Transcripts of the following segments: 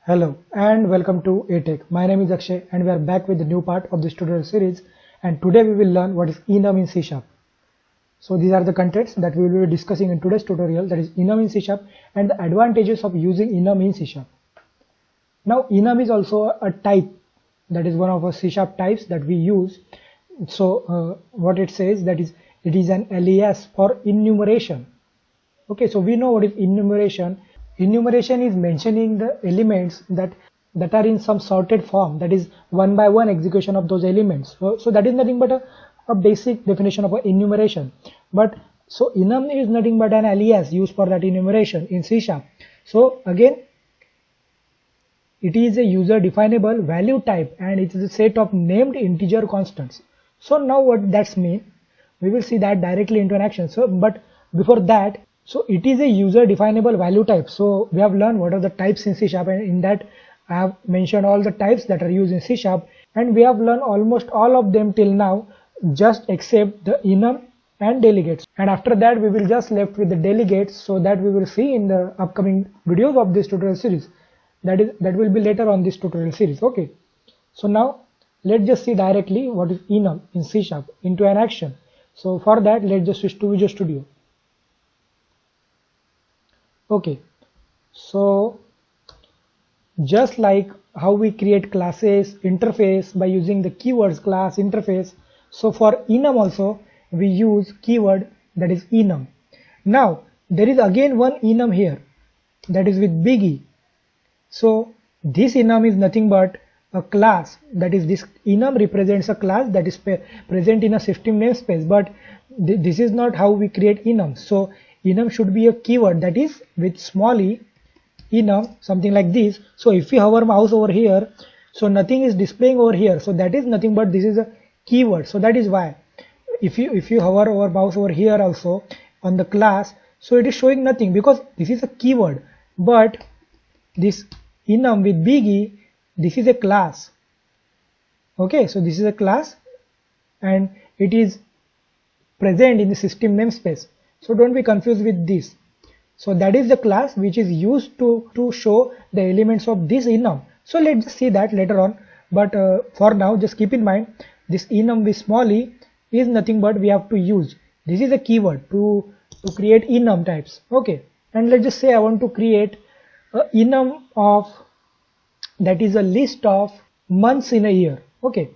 Hello and welcome to ATech. My name is Akshay and we are back with the new part of this tutorial series, and today we will learn what is enum in C#. So these are the contents that we will be discussing in today's tutorial, that is enum in C# and the advantages of using enum in C#. Now enum is also a type, that is one of our C# types that we use. So what it says, that is it is an alias for enumeration. Okay, so we know what is enumeration. Enumeration is mentioning the elements that are in some sorted form, that is one by one execution of those elements. So that is nothing but a basic definition of enumeration. But so enum is nothing but an alias used for that enumeration in C#. So again, it is a user definable value type and it is a set of named integer constants. So now what that's mean, we will see that directly into an action. So but before that, so it is a user definable value type. So we have learned what are the types in C#, and in that I have mentioned all the types that are used in C#, and we have learned almost all of them till now, just except the enum and delegates. And after that we will just left with the delegates, so that we will see in the upcoming videos of this tutorial series. That will be later on this tutorial series. Okay, so now let's just see directly what is enum in C# into an action. So for that, let's just switch to Visual Studio. Okay, so just like how we create classes interface by using the keywords class interface, so for enum also we use keyword, that is enum. Now there is again one enum here, that is with big E. So this enum is nothing but a class, that is this enum represents a class that is present in a system namespace, but this is not how we create enum. So enum should be a keyword, that is with small e, enum, something like this. So if we hover mouse over here, so nothing is displaying over here, so that is nothing but this is a keyword. So that is why if you hover over mouse over here also on the class, so it is showing nothing because this is a keyword. But this enum with big E, this is a class. Okay, so this is a class and it is present in the system namespace. So don't be confused with this. So that is the class which is used to show the elements of this enum. So let's just see that later on. But for now, just keep in mind this enum with small e is nothing but we have to use. This is a keyword to create enum types. Okay, and let's just say I want to create a enum of, that is a list of months in a year. Okay,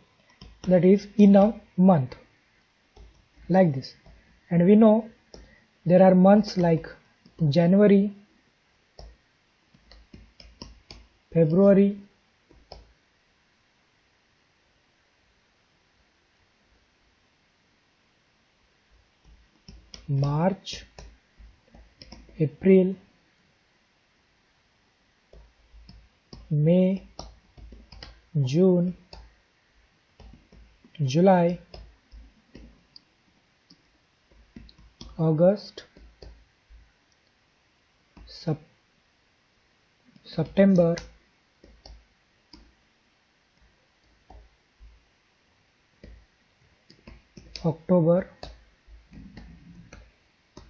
that is enum month, like this. And we know there are months like January, February, March, April, May, June, July, August, September, October,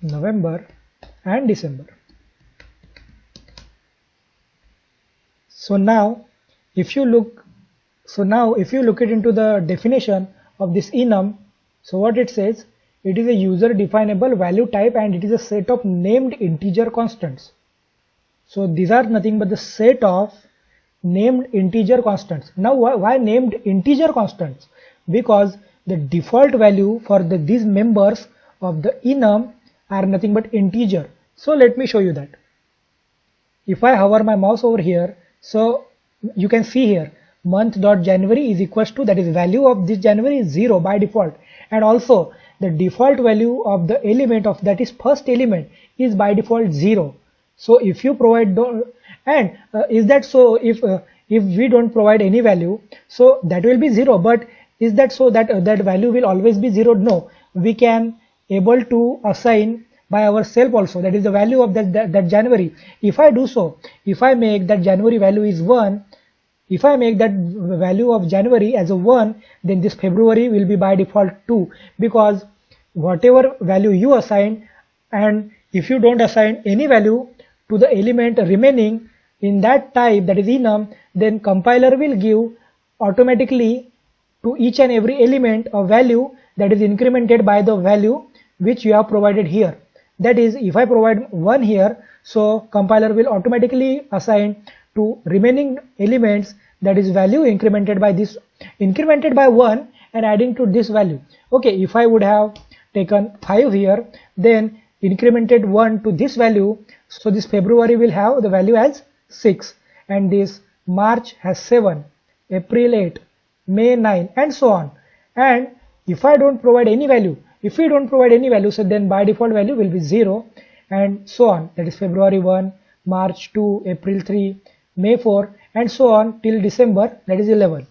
November and December. So now if you look it into the definition of this enum, so what it says, it is a user definable value type and it is a set of named integer constants. So these are nothing but the set of named integer constants. Now why named integer constants? Because the default value for these members of the enum are nothing but integer. So let me show you that. If I hover my mouse over here, so you can see here month.January is equals to, that is value of this January is 0 by default, and also the default value of the element of that is first element is by default 0. So if you provide is that so, if we don't provide any value, so that will be 0, but is that so that that value will always be 0? No, we can able to assign by ourselves also, that is the value of that January. If I do so, if I make that January value is 1, if I make that value of January as a 1, then this February will be by default 2, because whatever value you assign, and if you don't assign any value to the element remaining in that type, that is enum, then compiler will give automatically to each and every element a value that is incremented by the value which you have provided here. That is, if I provide 1 here, so compiler will automatically assign to remaining elements that is value incremented by this, incremented by 1 and adding to this value. Okay, if I would have taken 5 here, then incremented 1 to this value, so this February will have the value as 6, and this March has 7, April 8, May 9, and so on. And if I don't provide any value, if we don't provide any value, so then by default value will be 0, and so on. That is February 1, March 2, April 3, May 4, and so on till December, that is 11.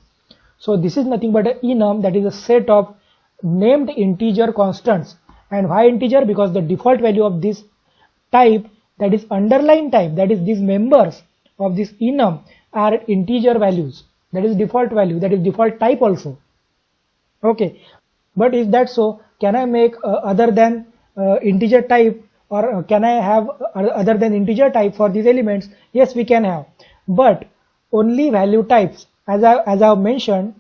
So this is nothing but an enum, that is a set of named integer constants. And why integer? Because the default value of this type, that is underline type, that is these members of this enum are integer values. That is default value, that is default type also. Okay, but is that so? Can I make other than integer type, or can I have other than integer type for these elements? Yes, we can have, but only value types. As I have mentioned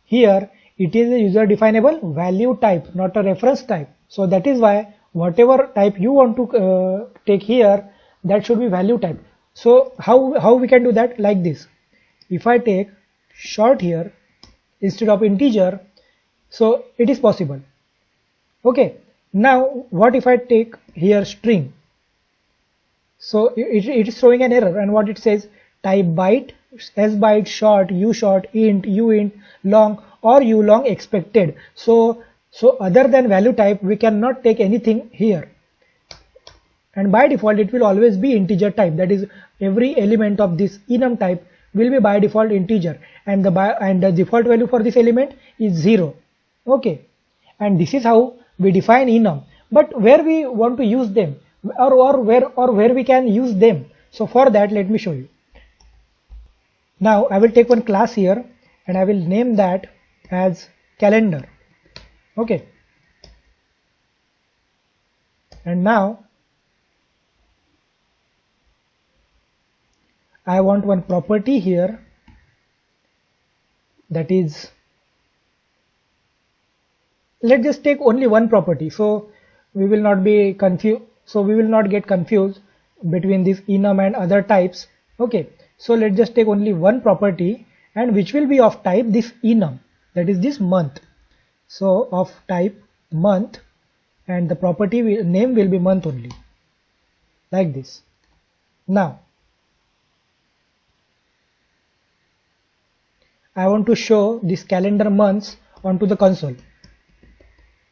here, it is a user definable value type, not a reference type. So that is why whatever type you want to take here, that should be value type. So how we can do that? Like this. If I take short here instead of integer, so it is possible. Okay, now what if I take here string? So it is throwing an error, and what it says, type byte, s byte, short, u short, int, u int, long, or u long expected. So other than value type, we cannot take anything here, and by default it will always be integer type. That is, every element of this enum type will be by default integer, and the default value for this element is 0. Okay, and this is how we define enum. But where we want to use them, or where we can use them, so for that let me show you. Now I will take one class here and I will name that as calendar. Okay, and now I want one property here, that is, let's just take only one property, so we will not be confused, so we will not get confused between this enum and other types. Okay, so let's just take only one property, and which will be of type this enum, that is this month. So of type month, and the property name will be month only, like this. Now I want to show this calendar months onto the console.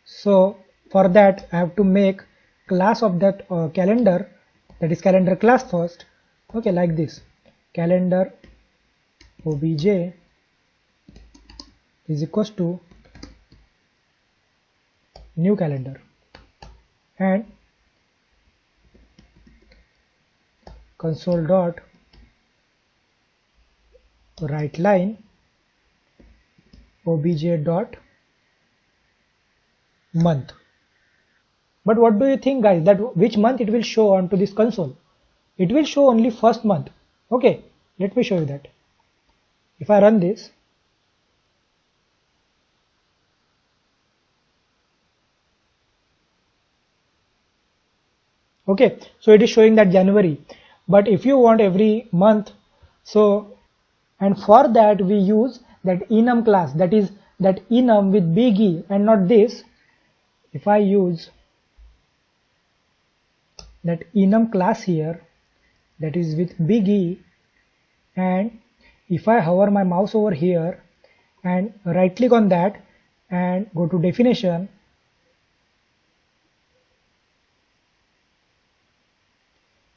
So for that I have to make class of that calendar, that is calendar class first. Okay, like this, calendar obj is equals to new calendar, and console dot write line obj dot month. But what do you think, guys, that which month it will show onto this console? It will show only first month. Okay, let me show you that. If I run this, okay, so it is showing that January. But if you want every month, so, and for that we use that enum class, that is that enum with big E and not this. If I use that enum class here, that is with big E, and if I hover my mouse over here and right click on that and go to definition,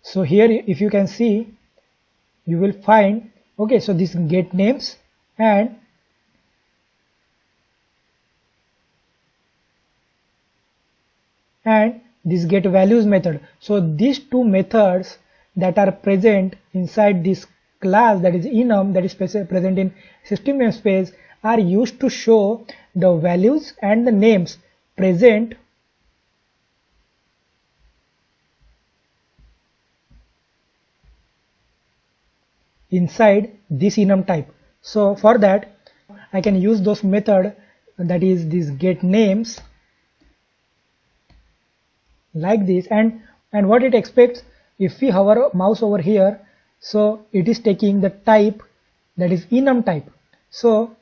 so here if you can see, you will find, okay, so this get names and this get values method. So these two methods that are present inside this class, that is enum, that is present in system namespace, are used to show the values and the names present inside this enum type. So for that I can use those method, that is this get names, like this, and what it expects, if we hover mouse over here, so it is taking the type, that is enum type. So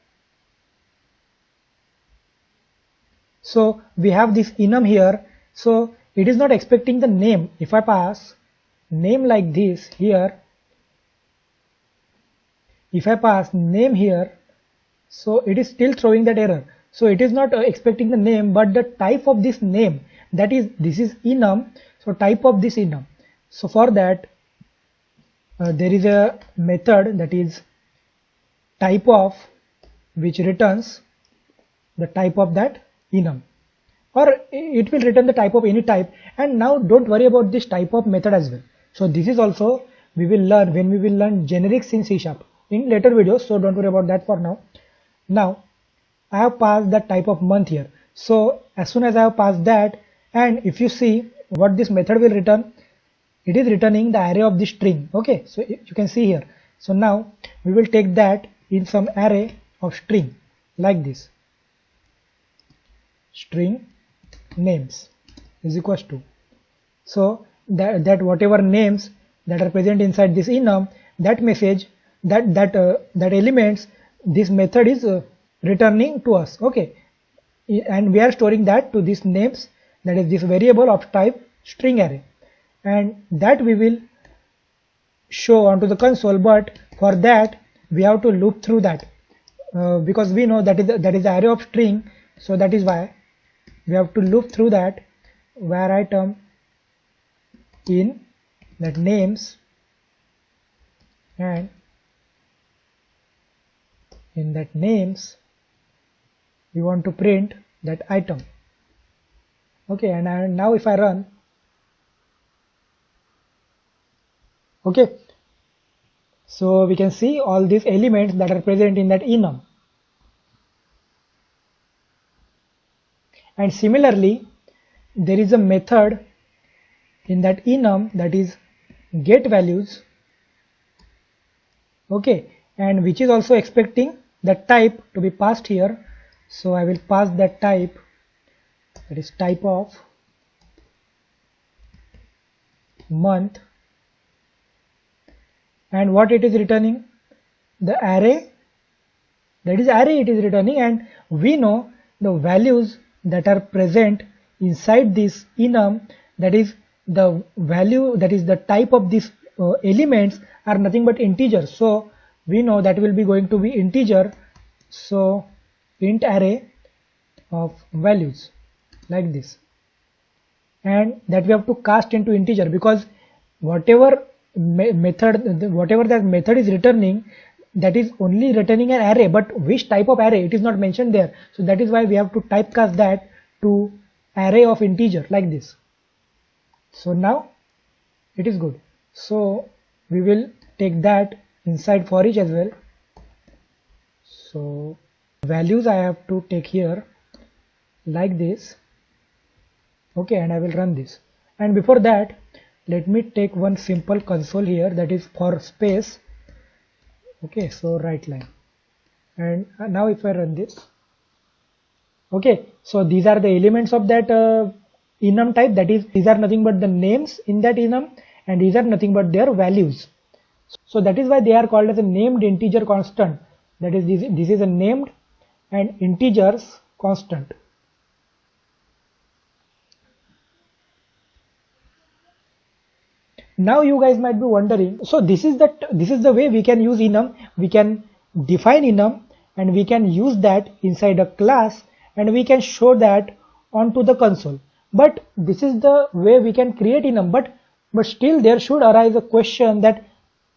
we have this enum here, so it is not expecting the name. If I pass name like this here, if I pass name here, so it is still throwing that error. So it is not expecting the name, but the type of this name, that is, this is enum, so type of this enum. So for that there is a method, that is type of, which returns the type of that enum, or it will return the type of any type. And now don't worry about this type of method as well. So this is also we will learn when we will learn generics in C# in later videos, so don't worry about that for now. Now I have passed the type of month here. So as soon as I have passed that, and if you see what this method will return, it is returning the array of the string. Okay, so you can see here. So now we will take that in some array of string like this, string names is equals to, so that whatever names that are present inside this enum, that message, that elements, this method is returning to us. Okay, and we are storing that to this names, that is this variable of type string array, and that we will show onto the console. But for that we have to loop through that, because we know that is the array of string, so that is why we have to loop through that var item in that names, and in that names we want to print that item. Okay, and now if I run, okay, so we can see all these elements that are present in that enum. And similarly there is a method in that enum, that is get values, okay, and which is also expecting the type to be passed here. So I will pass that type, that is type of month, and what it is returning, the array, that is array it is returning. And we know the values that are present inside this enum, that is the value, that is the type of these elements are nothing but integers. So we know that will be going to be integer, so int array of values like this, and that we have to cast into integer, because whatever whatever that method is returning, that is only returning an array, but which type of array it is not mentioned there. So that is why we have to typecast that to array of integer like this. So now it is good. So we will take that inside for each as well. So values I have to take here like this, okay, and I will run this. And before that let me take one simple console here, that is for space. Okay, so right line, and now if I run this, okay, so these are the elements of that enum type, that is these are nothing but the names in that enum, and these are nothing but their values. So that is why they are called as a named integer constant, that is this is a named and integers constant. Now you guys might be wondering, so this is the way we can use enum. We can define enum and we can use that inside a class, and we can show that onto the console. But this is the way we can create enum, but still there should arise a question that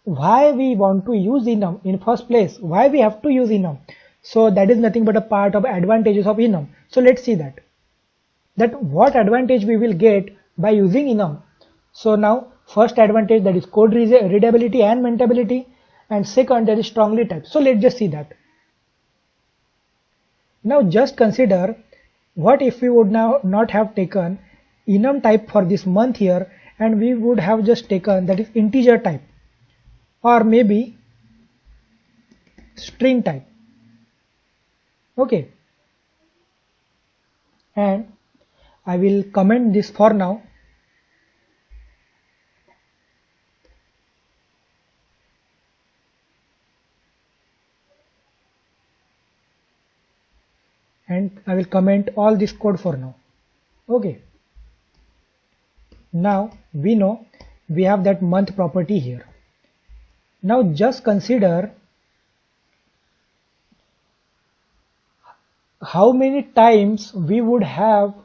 why we want to use enum in first place, why we have to use enum. So that is nothing but a part of advantages of enum. So let's see that what advantage we will get by using enum. So now first advantage, that is code readability and maintainability, and second, that is strongly typed. So let's just see that. Now just consider, what if we would now not have taken enum type for this month here, and we would have just taken that is integer type, or maybe string type. Okay, and I will comment this for now. And I will comment all this code for now. Okay, now we know we have that month property here. Now just consider how many times we would have,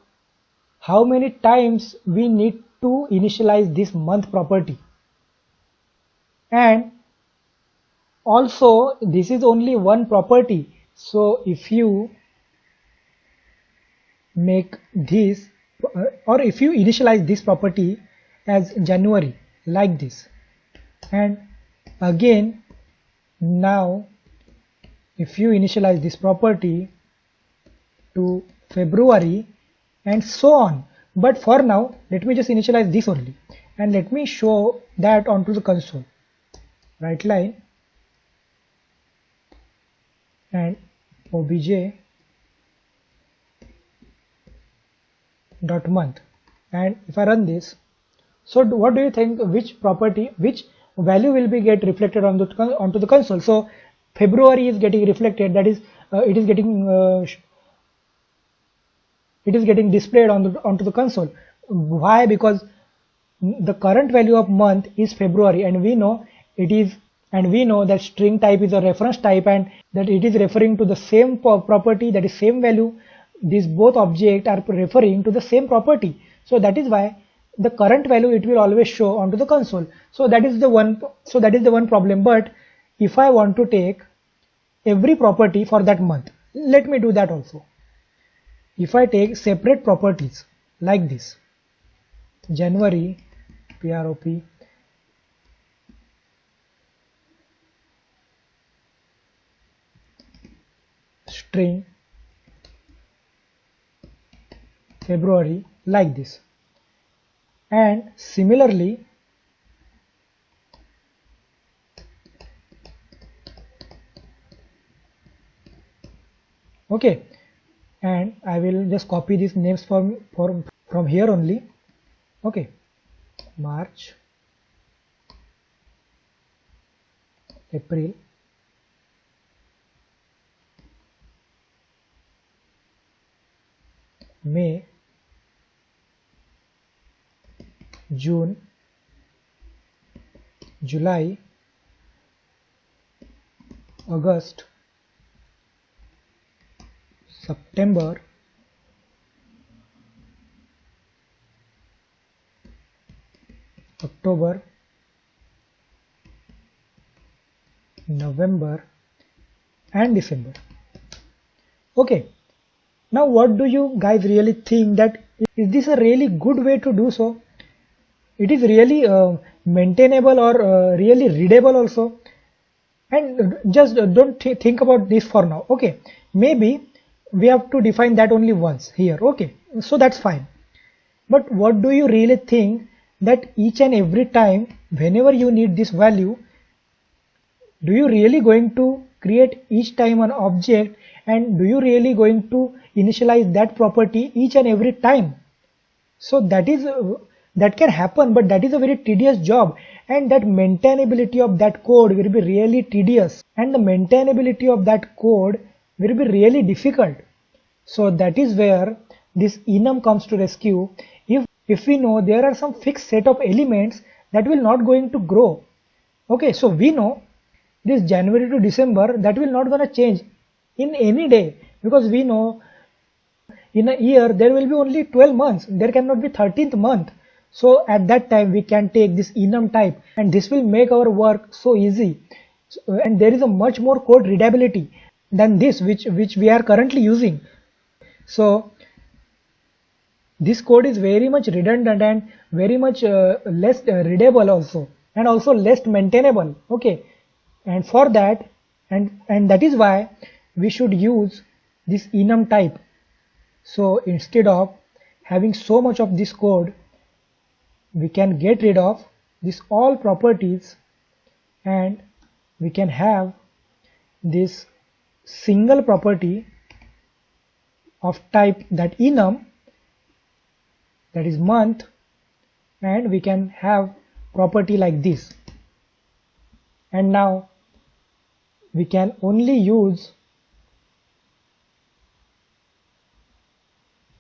how many times we need to initialize this month property. And also this is only one property, so if you make this or if you initialize this property as January like this, and again now if you initialize this property to February and so on, but for now let me just initialize this only and let me show that onto the console. Right line and obj dot month, and if I run this, so what do you think, which property, which value will be get reflected on the onto the console? So February is getting reflected, that is it is getting displayed on onto the console. Why? Because the current value of month is February, and we know it is, and we know that string type is a reference type and that it is referring to the same property, that is same value. These both objects are referring to the same property, so that is why the current value it will always show onto the console. So that is the one problem. But if I want to take every property for that month, let me do that also. If I take separate properties like this, January prop string February like this, and similarly okay, and I will just copy these names from here only. Okay, March, April, May, June, July, August, September, October, November and December. Okay, now what do you guys really think, that is this a really good way to do so? It is really maintainable or really readable also? And just don't think about this for now. Okay, maybe we have to define that only once here. Okay, so that's fine. But what do you really think, that each and every time whenever you need this value, do you really going to create each time an object, and do you really going to initialize that property each and every time? So that is that can happen, but that is a very tedious job, and that maintainability of that code will be really tedious, and the maintainability of that code will be really difficult. So that is where this enum comes to rescue. If we know there are some fixed set of elements that will not going to grow. Okay, so we know this January to December, that will not gonna change in any day, because we know in a year there will be only 12 months, there cannot be 13th month. So at that time we can take this enum type, and this will make our work so easy. And there is a much more code readability than this which we are currently using. So this code is very much redundant and very much less readable also, and also less maintainable. Okay, and for that, and that is why we should use this enum type. So instead of having so much of this code, we can get rid of this all properties, and we can have this single property of type that enum, that is month, and we can have property like this. And now we can only use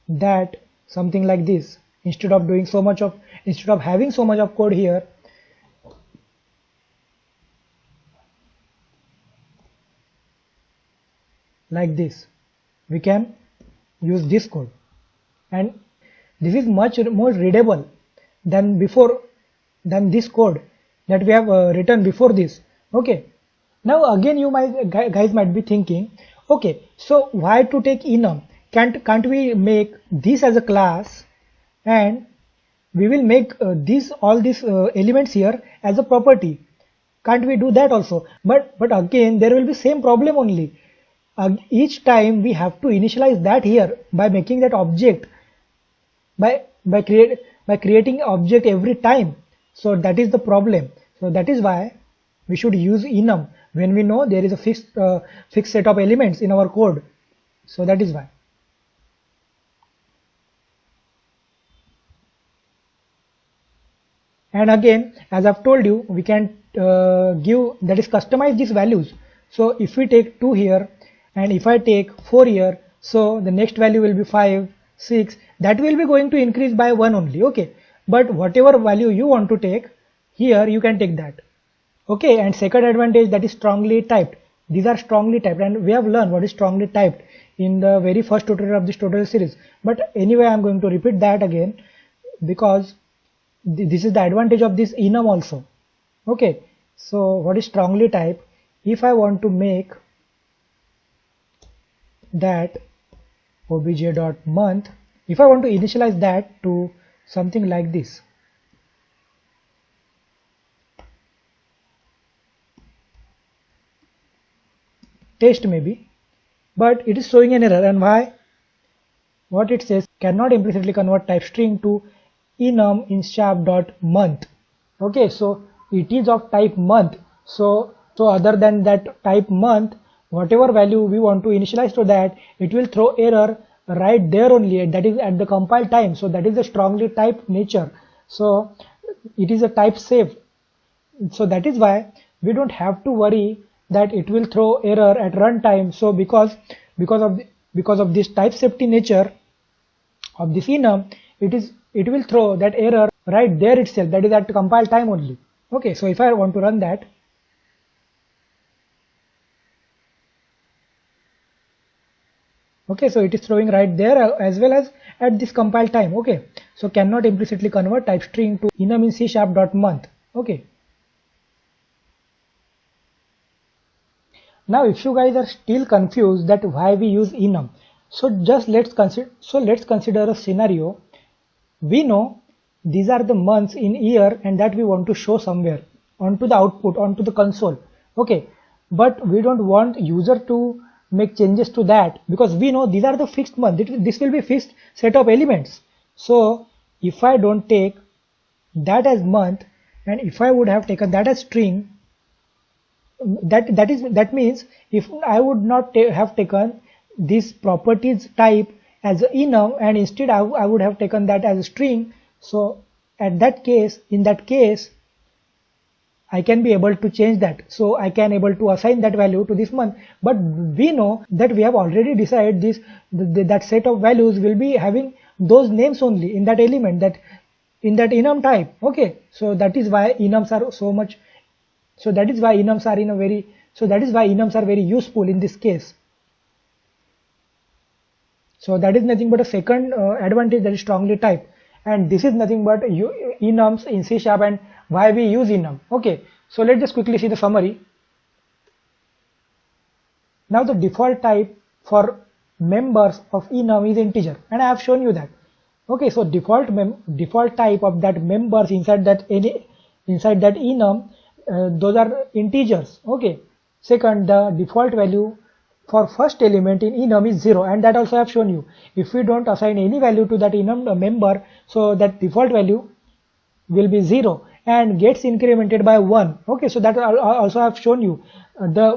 that something like this instead of having so much of code here. Like this, we can use this code, and this is much more readable than this code that we have written before this. Okay, now again you guys might be thinking, okay, so why to take enum? Can't we make this as a class, and we will make all these elements here as a property? Can't we do that also? But again there will be same problem only. Each time we have to initialize that here by making that object, by creating object every time. So that is the problem. So that is why we should use enum when we know there is a fixed set of elements in our code. So that is why. And again, as I've told you, we can customize these values. So if we take 2 here, and if I take 4 here, so the next value will be 5, 6, that will be going to increase by 1 only. Okay, but whatever value you want to take here, you can take that. Okay, and second advantage, that is strongly typed. These are strongly typed, and we have learned what is strongly typed in the very first tutorial of this tutorial series. But anyway, I am going to repeat that again because this is the advantage of this enum also. Okay, so what is strongly typed? If I want to make that obj.month, if I want to initialize that to something like this, test maybe, but it is showing an error. And why? What it says, cannot implicitly convert type string to enum in sharp.month. Okay, so it is of type month. So other than that type month, whatever value we want to initialize to that, it will throw error right there only, that is at the compile time. So that is the strongly typed nature. So it is a type safe. So that is why we don't have to worry that it will throw error at runtime. So because of this type safety nature of this enum, it will throw that error right there itself, that is at compile time only. Okay, so if I want to run that, okay, so it is throwing right there as well as at this compile time. Okay, so cannot implicitly convert type string to enum in C#.month. Okay, now if you guys are still confused that why we use enum, so just let's consider a scenario. We know these are the months in year and that we want to show somewhere onto the output, onto the console. Okay, but we don't want user to make changes to that because we know these are the fixed month. This will be fixed set of elements. So if I don't take that as month, and if I would have taken that as string, that means if I would not have taken this properties type as enum and instead I would have taken that as a string, so in that case I can be able to change that. So I can able to assign that value to this month. But we know that we have already decided that set of values will be having those names only in that element, that in that enum type. Okay, so that is why enums are so much. So that is why enums are very useful in this case. So that is nothing but a second advantage, that is strongly typed, and this is nothing but enums in C# and why we use enum. Okay, so let's just quickly see the summary. Now the default type for members of enum is integer, and I have shown you that. Okay, so default type of that members inside that enum, those are integers. Okay, second, the default value for first element in enum is 0, and that also I have shown you. If we don't assign any value to that enum member, so that default value will be 0, and gets incremented by 1. Okay, so that also I have shown you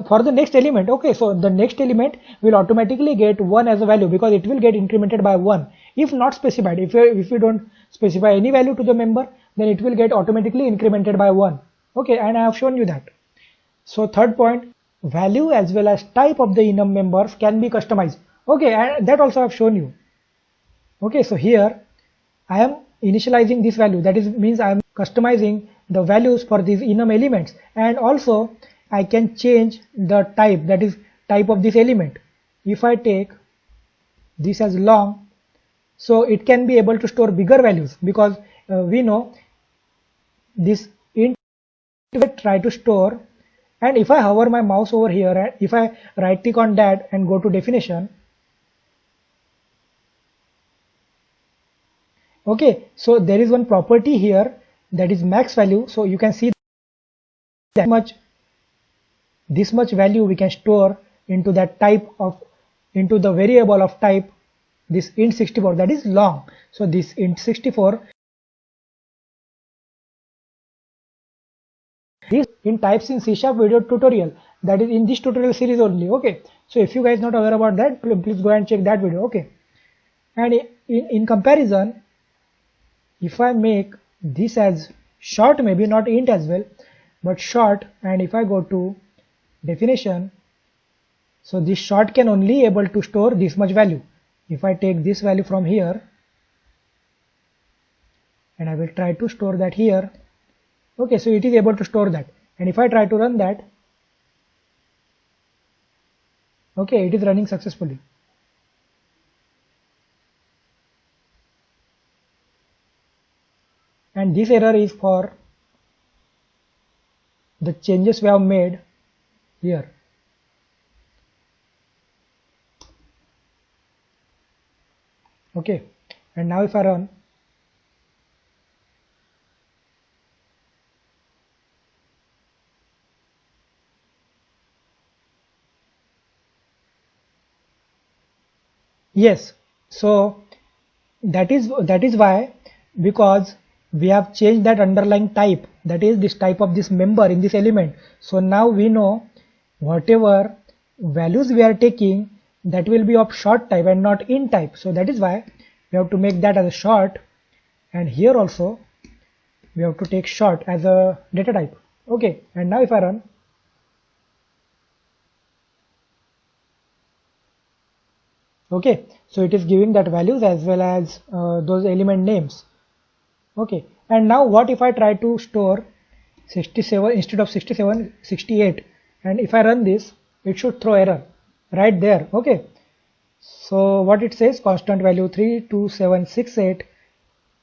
for the next element. Okay, so the next element will automatically get 1 as a value because it will get incremented by 1 if not specified. If you don't specify any value to the member, then it will get automatically incremented by 1. Okay, and I have shown you that. So third point, value as well as type of the enum members can be customized. Okay, and that also I have shown you. Okay, so here I am initializing this value, that is means I am customizing the values for these enum elements, and also I can change the type, that is type of this element. If I take this as long, so it can be able to store bigger values because we know this int will try to store, and if I hover my mouse over here and if I right click on that and go to definition, okay, so there is one property here that is max value. So you can see that this much value we can store into that type of, into the variable of type this int64, that is long. So this int64 is in types in C# video tutorial, that is in this tutorial series only. Okay, so if you guys not aware about that, please go and check that video. Okay, and in comparison, if I make this as short, maybe not int as well but short, and if I go to definition, so this short can only able to store this much value. If I take this value from here and I will try to store that here, okay, so it is able to store that, and if I try to run that, okay, it is running successfully. And this error is for the changes we have made here. Okay, and now if I run, yes, so that is why, because we have changed that underlying type, that is this type of this member in this element. So now we know whatever values we are taking, that will be of short type and not int type. So that is why we have to make that as a short, and here also we have to take short as a data type. Okay, and now if I run, okay, so it is giving that values as well as those element names. Okay, and now what if I try to store 67 instead of 67, 68, and if I run this, it should throw error right there. Okay, so what it says, constant value 32768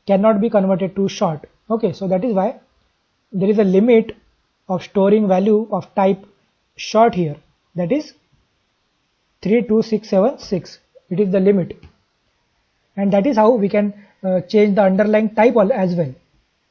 cannot be converted to short. Okay, so that is why there is a limit of storing value of type short here, that is 32676. It is the limit, and that is how we can change the underlying type as well,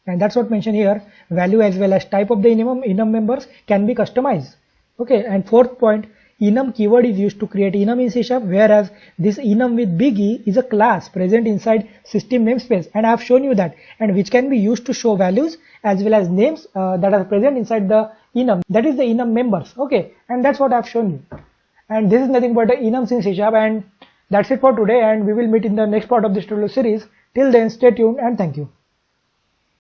and that's what mentioned here, value as well as type of the enum members can be customized. Okay, and fourth point, enum keyword is used to create enum in C#, whereas this enum with big E is a class present inside system namespace, and I have shown you that, and which can be used to show values as well as names that are present inside the enum, that is the enum members. Okay, and that's what I have shown you, and this is nothing but the enums in C#, and that's it for today, and we will meet in the next part of this tutorial series. Till then, stay tuned and thank you.